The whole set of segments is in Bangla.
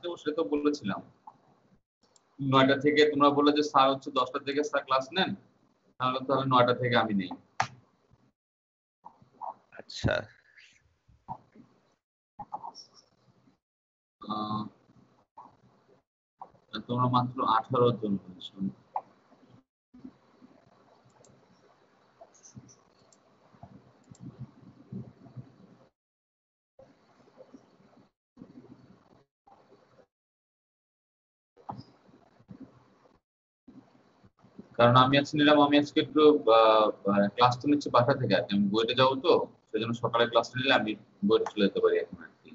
দেবো সেটা তো বলেছিলাম। 9টা থেকে তোমরা বললে যে স্যার হচ্ছে 10টা থেকে স্যার ক্লাস নেন, তাহলে 9টা থেকে আমি নেই। আচ্ছা তোমরা মাত্র 18 জন হয়েছো। কারণ আমি আজকে নিলাম, আমি আজকে একটু ক্লাস তো নিচ্ছি বাসা থেকে, আর কি আমি বইটা যাবো তো, সেজন্য সকালে ক্লাস নিলে আমি বইটা চলে যেতে পারি এখন আর কি।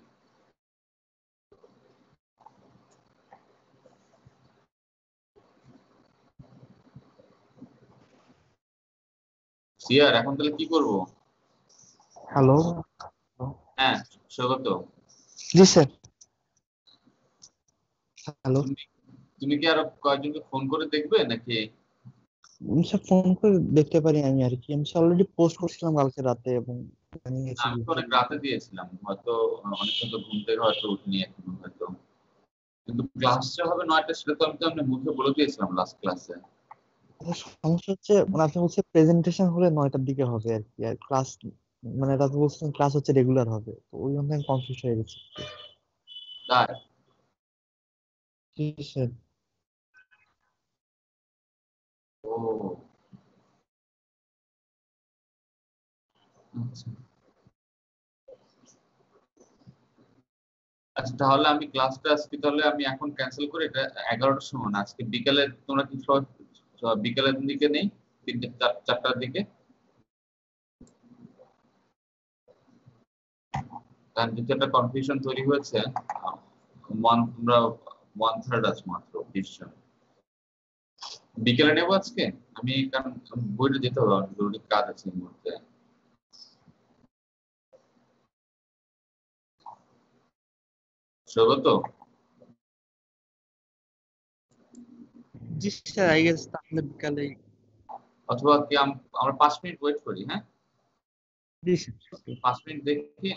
সিয়ার এখন তাহলে কি করব? হ্যালো। হ্যাঁ স্বাগত। জি স্যার। হ্যালো তুমি তুমি কি আরো কয়েকজনকে ফোন করে দেখবে নাকি? স্যার, ফোন করে দেখতে পারি আমি আর কি। আমি অলরেডি পোস্ট করছিলাম কালকে রাতে এবং জানিয়েছি আমি তো গ্রুপে। অনেক রাতে দিয়েছিলাম, হয়তো অনেকক্ষণ তো ঘুম থেকে হয়তো উঠিনি এখনো হয়তো। কিন্তু ক্লাস যে হবে 9টা সেটা তো আমি তো আপনার মুখে বলে দিয়েছিলাম লাস্ট ক্লাসে। সমস্যা হচ্ছে মানে আপনি বলছেন প্রেজেন্টেশন হলে 9টার দিকে হবে আর কি, আর ক্লাস মানে রাতে বলছেন ক্লাস হচ্ছে রেগুলার হবে, তো ওই জন্য আমি কনফিউজ হয়ে গেছি। তাই? জি স্যার। ও আচ্ছা আচ্ছা, তাহলে আমি ক্লাসটা আজকে তাহলে আমি এখন ক্যান্সেল করে এটা 11টার সময় না, আজকে বিকালে তোমরা কি বিকালের দিকে নেই, 4টার দিকে? কারণ যেহেতু একটা কনফিউশন তৈরি হয়েছে, তোমরা 1/3 আছে মাত্র ডিসিশন। বিকেলে নেবো আজকে আমি, কারণ বইটা যেতে হবে, আমার জরুরি কাজ আছে এই মুহূর্তে। স্বাগত। জি স্যার, আই গেস তাহলে বিকালে। অথবা কি আমরা 5 মিনিট ওয়েট করি, হ্যাঁ জি স্যার। 5 মিনিট দেখি।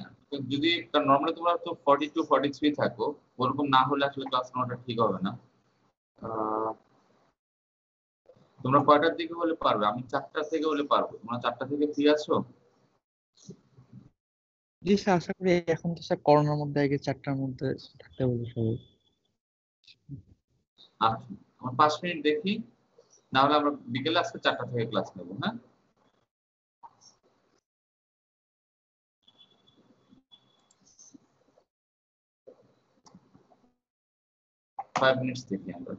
যদি নর্মালি তোমরা তো 42-43 থাকো, ওরকম না হলে আসলে ক্লাস নেওয়াটা ঠিক হবে না। আহ, তোমরা কয়টার দিকে হলে পারবে? আমি 4টা থেকে হলে পারবো, তোমরা 4টা থেকে ফ্রি আছো? জি স্যার, আশা করি। এখন তো স্যার করোনার মধ্যে আগে 4টার মধ্যে থাকতে বলে সবাই। আচ্ছা, আমরা 5 মিনিট দেখি, না হলে আমরা বিকেলে আজকে 4টা থেকে ক্লাস নেবো, হ্যাঁ। 5 মিনিট দেখি আমরা।